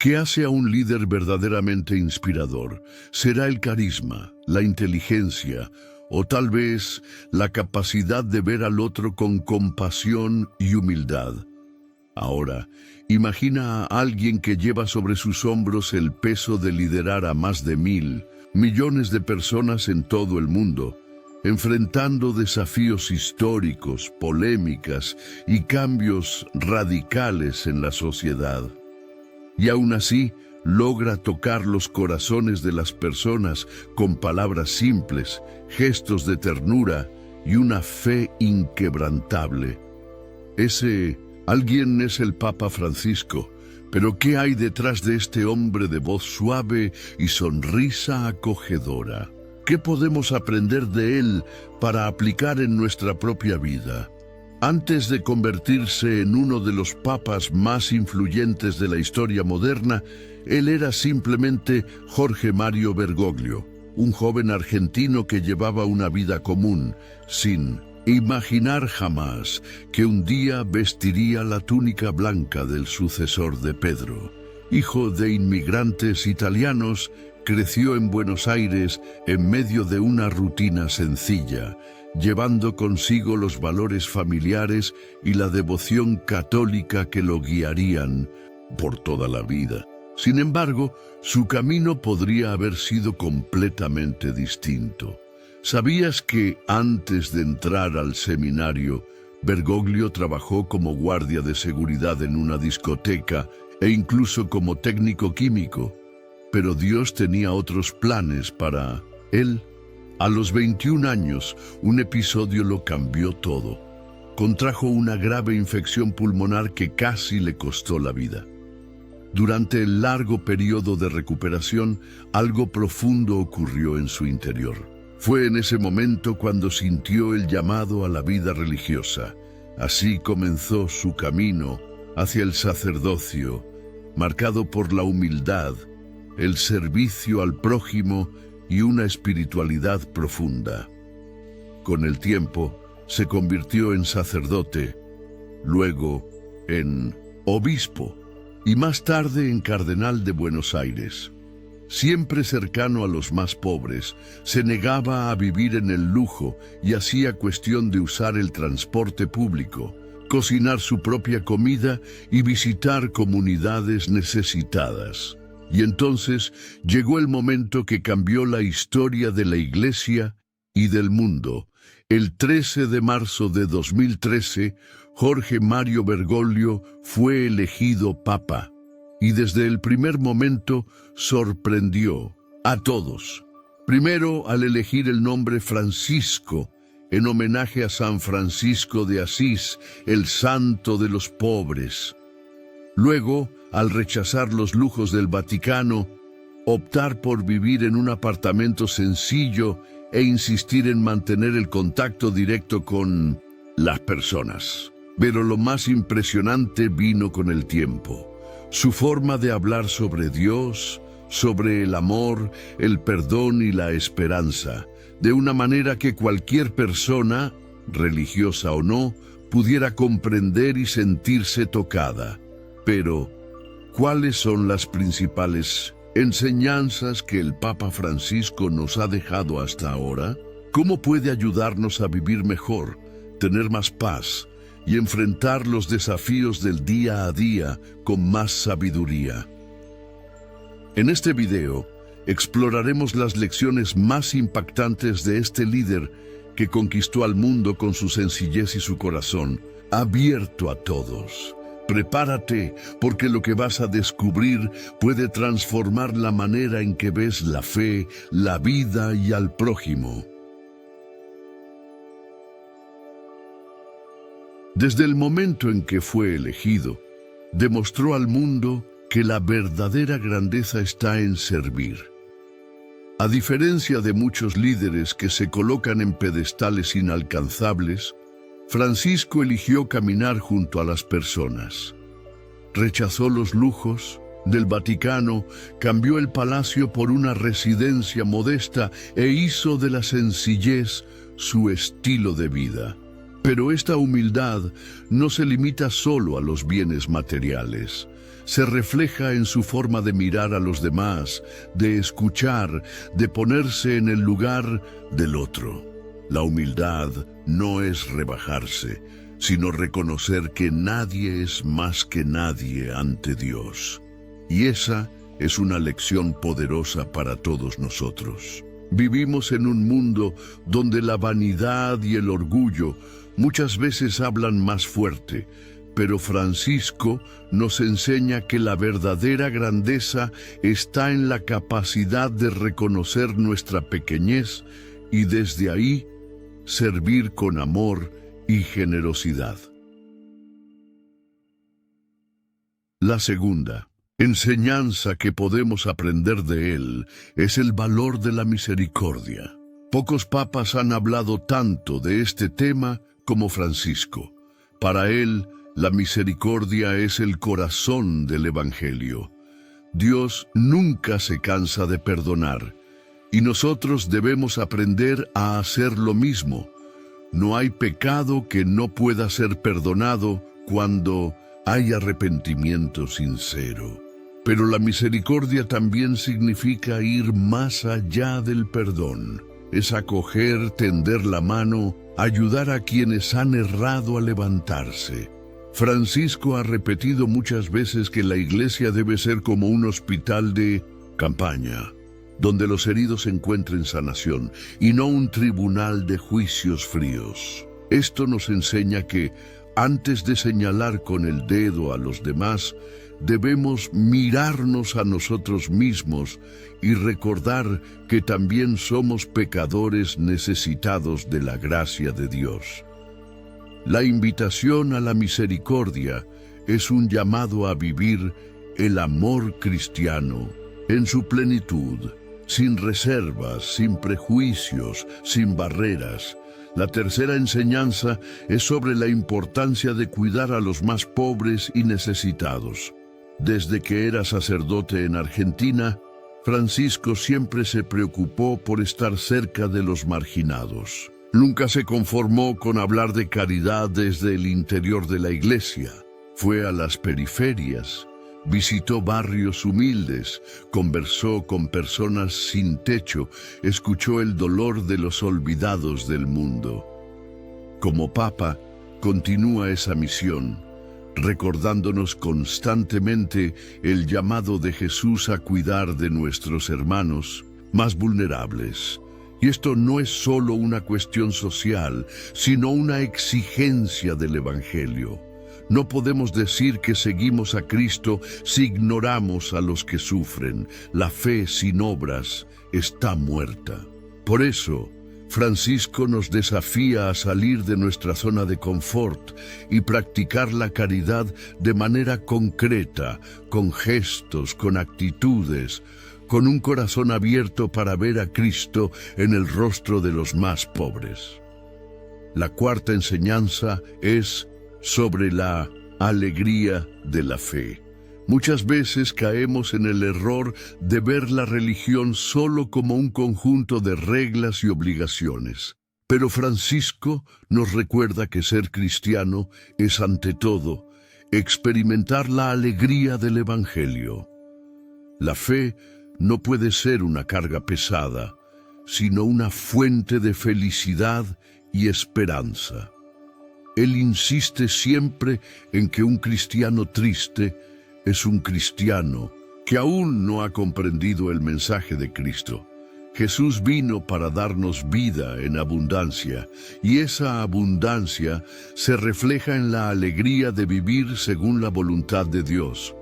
¿Qué hace a un líder verdaderamente inspirador? ¿Será el carisma, la inteligencia o tal vez la capacidad de ver al otro con compasión y humildad? Ahora, imagina a alguien que lleva sobre sus hombros el peso de liderar a más de 1.000 millones de personas en todo el mundo, enfrentando desafíos históricos, polémicas y cambios radicales en la sociedad. Y aún así, logra tocar los corazones de las personas con palabras simples, gestos de ternura y una fe inquebrantable. Ese alguien es el Papa Francisco, pero ¿qué hay detrás de este hombre de voz suave y sonrisa acogedora? ¿Qué podemos aprender de él para aplicar en nuestra propia vida? Antes de convertirse en uno de los papas más influyentes de la historia moderna, él era simplemente Jorge Mario Bergoglio, un joven argentino que llevaba una vida común, sin imaginar jamás que un día vestiría la túnica blanca del sucesor de Pedro. Hijo de inmigrantes italianos, creció en Buenos Aires en medio de una rutina sencilla, llevando consigo los valores familiares y la devoción católica que lo guiarían por toda la vida. Sin embargo, su camino podría haber sido completamente distinto. ¿Sabías que antes de entrar al seminario, Bergoglio trabajó como guardia de seguridad en una discoteca e incluso como técnico químico? Pero Dios tenía otros planes para él. A los 21 años, un episodio lo cambió todo. Contrajo una grave infección pulmonar que casi le costó la vida. Durante el largo periodo de recuperación, algo profundo ocurrió en su interior. Fue en ese momento cuando sintió el llamado a la vida religiosa. Así comenzó su camino hacia el sacerdocio, marcado por la humildad, el servicio al prójimo y una espiritualidad profunda. Con el tiempo, se convirtió en sacerdote, luego en obispo y más tarde en cardenal de Buenos Aires. Siempre cercano a los más pobres, se negaba a vivir en el lujo y hacía cuestión de usar el transporte público, cocinar su propia comida y visitar comunidades necesitadas. Y entonces llegó el momento que cambió la historia de la Iglesia y del mundo. El 13 de marzo de 2013, Jorge Mario Bergoglio fue elegido Papa. Y desde el primer momento sorprendió a todos. Primero, al elegir el nombre Francisco, en homenaje a San Francisco de Asís, el santo de los pobres. Luego, al rechazar los lujos del Vaticano, optar por vivir en un apartamento sencillo e insistir en mantener el contacto directo con las personas. Pero lo más impresionante vino con el tiempo. Su forma de hablar sobre Dios, sobre el amor, el perdón y la esperanza, de una manera que cualquier persona, religiosa o no, pudiera comprender y sentirse tocada. Pero, ¿cuáles son las principales enseñanzas que el Papa Francisco nos ha dejado hasta ahora? ¿Cómo puede ayudarnos a vivir mejor, tener más paz y enfrentar los desafíos del día a día con más sabiduría? En este video, exploraremos las lecciones más impactantes de este líder que conquistó al mundo con su sencillez y su corazón, abierto a todos. Prepárate, porque lo que vas a descubrir puede transformar la manera en que ves la fe, la vida y al prójimo. Desde el momento en que fue elegido, demostró al mundo que la verdadera grandeza está en servir. A diferencia de muchos líderes que se colocan en pedestales inalcanzables, Francisco eligió caminar junto a las personas. Rechazó los lujos del Vaticano, cambió el palacio por una residencia modesta e hizo de la sencillez su estilo de vida. Pero esta humildad no se limita solo a los bienes materiales. se refleja en su forma de mirar a los demás, de escuchar, de ponerse en el lugar del otro. La humildad no es rebajarse, sino reconocer que nadie es más que nadie ante Dios. Y esa es una lección poderosa para todos nosotros. Vivimos en un mundo donde la vanidad y el orgullo muchas veces hablan más fuerte, pero Francisco nos enseña que la verdadera grandeza está en la capacidad de reconocer nuestra pequeñez y desde ahí servir con amor y generosidad. La segunda enseñanza que podemos aprender de él es el valor de la misericordia. Pocos papas han hablado tanto de este tema como Francisco. Para él, la misericordia es el corazón del Evangelio. Dios nunca se cansa de perdonar, y nosotros debemos aprender a hacer lo mismo. No hay pecado que no pueda ser perdonado cuando hay arrepentimiento sincero. Pero la misericordia también significa ir más allá del perdón. Es acoger, tender la mano, ayudar a quienes han errado a levantarse. Francisco ha repetido muchas veces que la Iglesia debe ser como un hospital de campaña, donde los heridos encuentren sanación, y no un tribunal de juicios fríos. Esto nos enseña que, antes de señalar con el dedo a los demás, debemos mirarnos a nosotros mismos y recordar que también somos pecadores necesitados de la gracia de Dios. La invitación a la misericordia es un llamado a vivir el amor cristiano en su plenitud, sin reservas, sin prejuicios, sin barreras. La tercera enseñanza es sobre la importancia de cuidar a los más pobres y necesitados. Desde que era sacerdote en Argentina, Francisco siempre se preocupó por estar cerca de los marginados. Nunca se conformó con hablar de caridad desde el interior de la iglesia. Fue a las periferias, visitó barrios humildes, conversó con personas sin techo, escuchó el dolor de los olvidados del mundo. Como Papa, continúa esa misión, recordándonos constantemente el llamado de Jesús a cuidar de nuestros hermanos más vulnerables. Y esto no es solo una cuestión social, sino una exigencia del Evangelio. No podemos decir que seguimos a Cristo si ignoramos a los que sufren. La fe sin obras está muerta. Por eso, Francisco nos desafía a salir de nuestra zona de confort y practicar la caridad de manera concreta, con gestos, con actitudes, con un corazón abierto para ver a Cristo en el rostro de los más pobres. La cuarta enseñanza es sobre la alegría de la fe. Muchas veces caemos en el error de ver la religión solo como un conjunto de reglas y obligaciones. Pero Francisco nos recuerda que ser cristiano es ante todo experimentar la alegría del Evangelio. La fe no puede ser una carga pesada, sino una fuente de felicidad y esperanza. Él insiste siempre en que un cristiano triste es un cristiano que aún no ha comprendido el mensaje de Cristo. Jesús vino para darnos vida en abundancia, y esa abundancia se refleja en la alegría de vivir según la voluntad de Dios.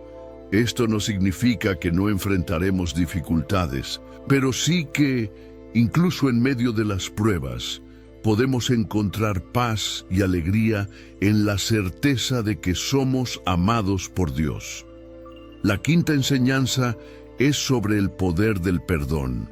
Esto no significa que no enfrentaremos dificultades, pero sí que, incluso en medio de las pruebas, podemos encontrar paz y alegría en la certeza de que somos amados por Dios. La quinta enseñanza es sobre el poder del perdón.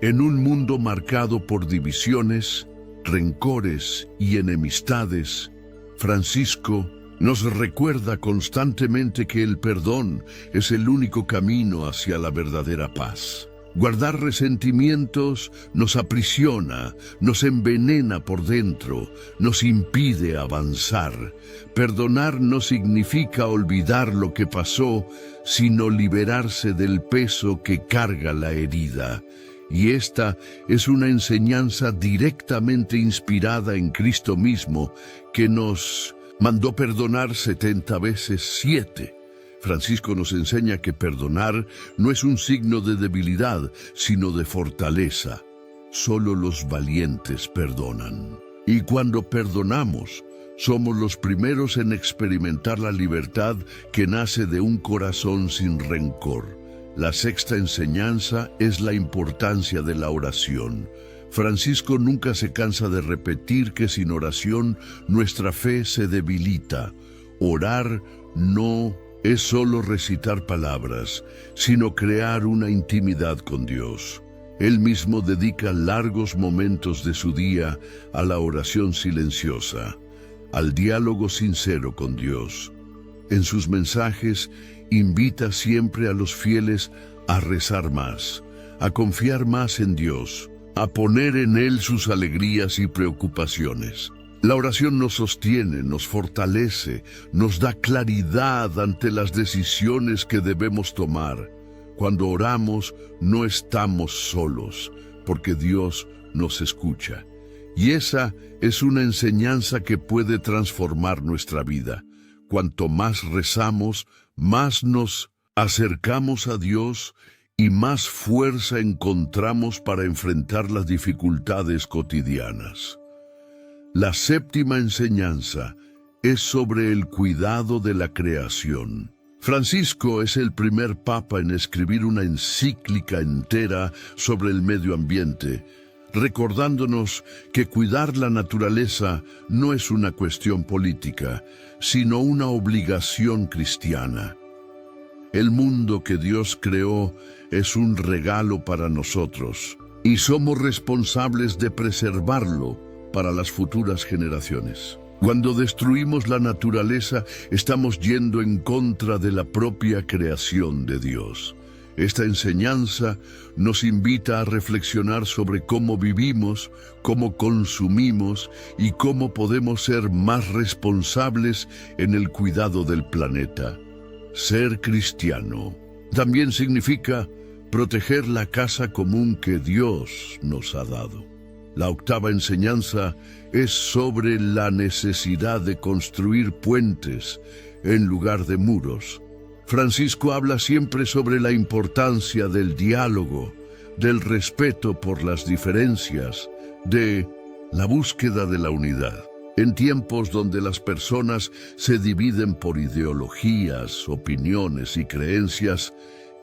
En un mundo marcado por divisiones, rencores y enemistades, Francisco nos recuerda constantemente que el perdón es el único camino hacia la verdadera paz. Guardar resentimientos nos aprisiona, nos envenena por dentro, nos impide avanzar. Perdonar no significa olvidar lo que pasó, sino liberarse del peso que carga la herida. Y esta es una enseñanza directamente inspirada en Cristo mismo, que nos mandó perdonar 70 veces 7. Francisco nos enseña que perdonar no es un signo de debilidad, sino de fortaleza. Solo los valientes perdonan. Y cuando perdonamos, somos los primeros en experimentar la libertad que nace de un corazón sin rencor. La sexta enseñanza es la importancia de la oración. Francisco nunca se cansa de repetir que sin oración nuestra fe se debilita. Orar no es solo recitar palabras, sino crear una intimidad con Dios. Él mismo dedica largos momentos de su día a la oración silenciosa, al diálogo sincero con Dios. En sus mensajes invita siempre a los fieles a rezar más, a confiar más en Dios, a poner en Él sus alegrías y preocupaciones. La oración nos sostiene, nos fortalece, nos da claridad ante las decisiones que debemos tomar. Cuando oramos, no estamos solos, porque Dios nos escucha. Y esa es una enseñanza que puede transformar nuestra vida. Cuanto más rezamos, más nos acercamos a Dios y más fuerza encontramos para enfrentar las dificultades cotidianas. La séptima enseñanza es sobre el cuidado de la creación. Francisco es el primer papa en escribir una encíclica entera sobre el medio ambiente, recordándonos que cuidar la naturaleza no es una cuestión política, sino una obligación cristiana. El mundo que Dios creó es un regalo para nosotros, y somos responsables de preservarlo para las futuras generaciones. Cuando destruimos la naturaleza, estamos yendo en contra de la propia creación de Dios. Esta enseñanza nos invita a reflexionar sobre cómo vivimos, cómo consumimos y cómo podemos ser más responsables en el cuidado del planeta. Ser cristiano también significa proteger la casa común que Dios nos ha dado. La octava enseñanza es sobre la necesidad de construir puentes en lugar de muros. Francisco habla siempre sobre la importancia del diálogo, del respeto por las diferencias, de la búsqueda de la unidad. En tiempos donde las personas se dividen por ideologías, opiniones y creencias,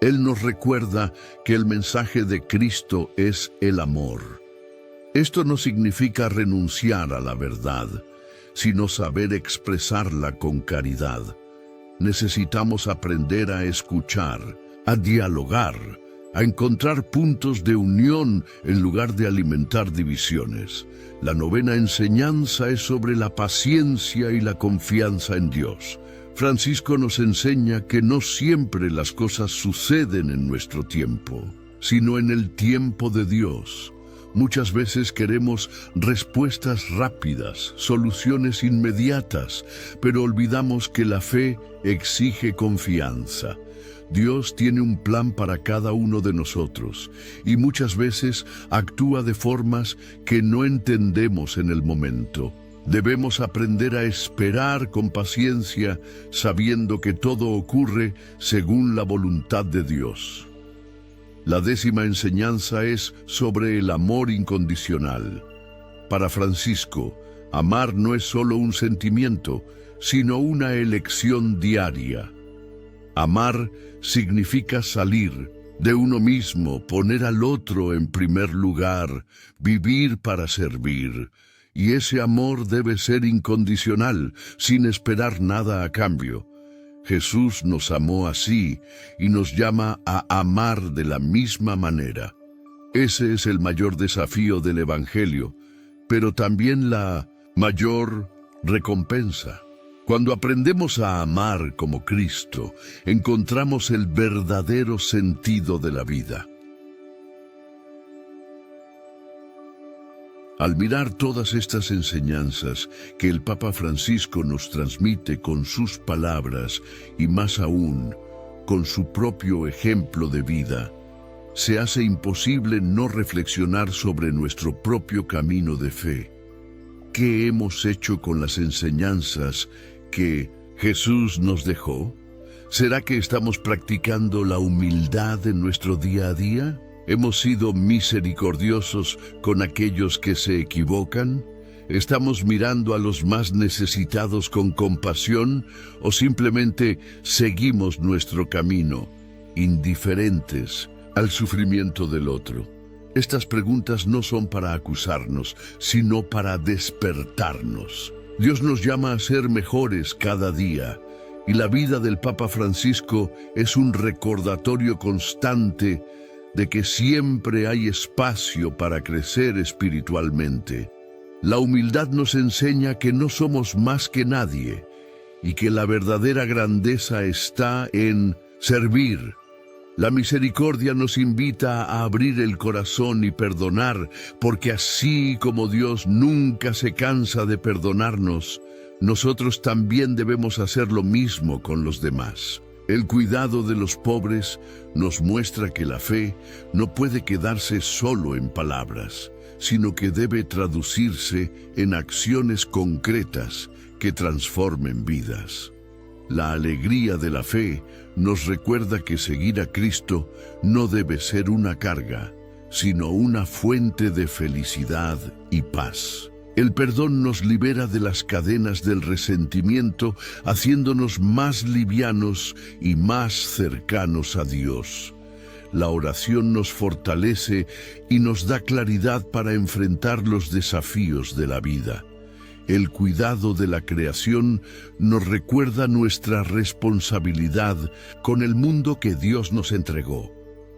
él nos recuerda que el mensaje de Cristo es el amor. Esto no significa renunciar a la verdad, sino saber expresarla con caridad. Necesitamos aprender a escuchar, a dialogar, a encontrar puntos de unión en lugar de alimentar divisiones. La novena enseñanza es sobre la paciencia y la confianza en Dios. Francisco nos enseña que no siempre las cosas suceden en nuestro tiempo, sino en el tiempo de Dios. Muchas veces queremos respuestas rápidas, soluciones inmediatas, pero olvidamos que la fe exige confianza. Dios tiene un plan para cada uno de nosotros y muchas veces actúa de formas que no entendemos en el momento. Debemos aprender a esperar con paciencia, sabiendo que todo ocurre según la voluntad de Dios. La décima enseñanza es sobre el amor incondicional. Para Francisco, amar no es solo un sentimiento, sino una elección diaria. Amar significa salir de uno mismo, poner al otro en primer lugar, vivir para servir. Y ese amor debe ser incondicional, sin esperar nada a cambio. Jesús nos amó así y nos llama a amar de la misma manera. Ese es el mayor desafío del Evangelio, pero también la mayor recompensa. Cuando aprendemos a amar como Cristo, encontramos el verdadero sentido de la vida. Al mirar todas estas enseñanzas que el Papa Francisco nos transmite con sus palabras y más aún con su propio ejemplo de vida, se hace imposible no reflexionar sobre nuestro propio camino de fe. ¿Qué hemos hecho con las enseñanzas que Jesús nos dejó? ¿Será que estamos practicando la humildad en nuestro día a día? ¿Hemos sido misericordiosos con aquellos que se equivocan? ¿Estamos mirando a los más necesitados con compasión o simplemente seguimos nuestro camino, indiferentes al sufrimiento del otro? Estas preguntas no son para acusarnos, sino para despertarnos. Dios nos llama a ser mejores cada día, y la vida del Papa Francisco es un recordatorio constante de que siempre hay espacio para crecer espiritualmente. La humildad nos enseña que no somos más que nadie y que la verdadera grandeza está en servir. La misericordia nos invita a abrir el corazón y perdonar, porque así como Dios nunca se cansa de perdonarnos, nosotros también debemos hacer lo mismo con los demás. El cuidado de los pobres nos muestra que la fe no puede quedarse solo en palabras, sino que debe traducirse en acciones concretas que transformen vidas. La alegría de la fe nos recuerda que seguir a Cristo no debe ser una carga, sino una fuente de felicidad y paz. El perdón nos libera de las cadenas del resentimiento, haciéndonos más livianos y más cercanos a Dios. La oración nos fortalece y nos da claridad para enfrentar los desafíos de la vida. El cuidado de la creación nos recuerda nuestra responsabilidad con el mundo que Dios nos entregó.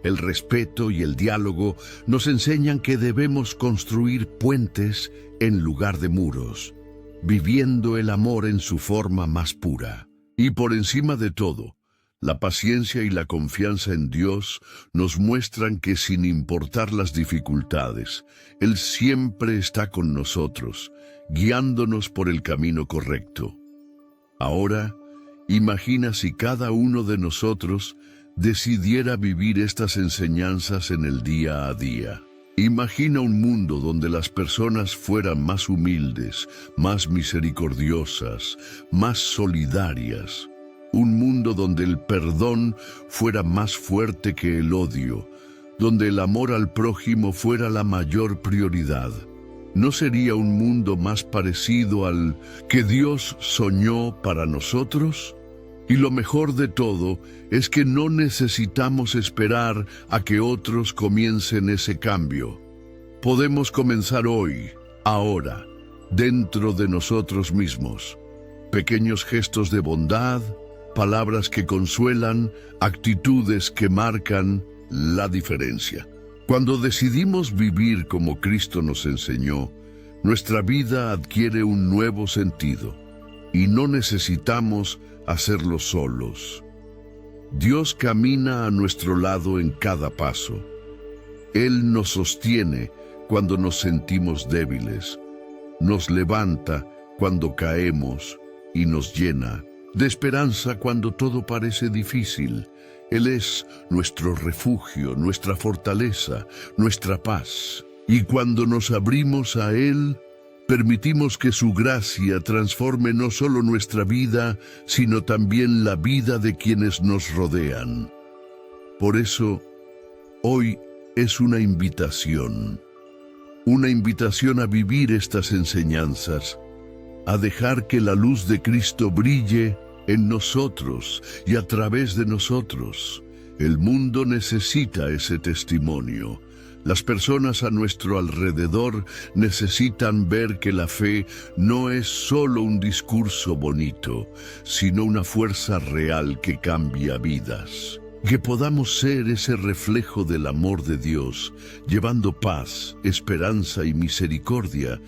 El respeto y el diálogo nos enseñan que debemos construir puentes en lugar de muros, viviendo el amor en su forma más pura. Y por encima de todo, la paciencia y la confianza en Dios nos muestran que sin importar las dificultades, Él siempre está con nosotros, guiándonos por el camino correcto. Ahora, imagina si cada uno de nosotros decidiera vivir estas enseñanzas en el día a día. Imagina un mundo donde las personas fueran más humildes, más misericordiosas, más solidarias. Un mundo donde el perdón fuera más fuerte que el odio, donde el amor al prójimo fuera la mayor prioridad. ¿No sería un mundo más parecido al que Dios soñó para nosotros? Y lo mejor de todo es que no necesitamos esperar a que otros comiencen ese cambio. Podemos comenzar hoy, ahora, dentro de nosotros mismos. Pequeños gestos de bondad, palabras que consuelan, actitudes que marcan la diferencia. Cuando decidimos vivir como Cristo nos enseñó, nuestra vida adquiere un nuevo sentido y no necesitamos hacerlo solos. Dios camina a nuestro lado en cada paso. Él nos sostiene cuando nos sentimos débiles, nos levanta cuando caemos y nos llena de esperanza cuando todo parece difícil. Él es nuestro refugio, nuestra fortaleza, nuestra paz. Y cuando nos abrimos a Él, permitimos que su gracia transforme no solo nuestra vida, sino también la vida de quienes nos rodean. Por eso, hoy es una invitación a vivir estas enseñanzas, a dejar que la luz de Cristo brille en nosotros y a través de nosotros. El mundo necesita ese testimonio. Las personas a nuestro alrededor necesitan ver que la fe no es solo un discurso bonito, sino una fuerza real que cambia vidas. Que podamos ser ese reflejo del amor de Dios, llevando paz, esperanza y misericordia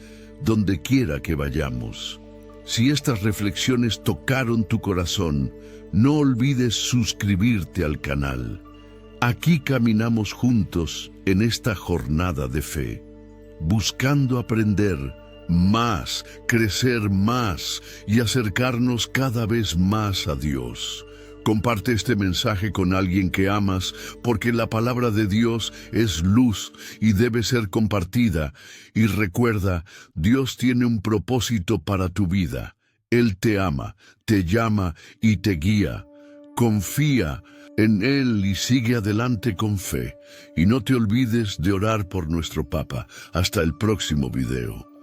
donde quiera que vayamos. Si estas reflexiones tocaron tu corazón, no olvides suscribirte al canal. Aquí caminamos juntos en esta jornada de fe. buscando aprender más, crecer más y acercarnos cada vez más a Dios. Comparte este mensaje con alguien que amas, porque la palabra de Dios es luz y debe ser compartida. Y recuerda, Dios tiene un propósito para tu vida. Él te ama, te llama y te guía. Confía en Él y sigue adelante con fe. Y no te olvides de orar por nuestro Papa. Hasta el próximo video.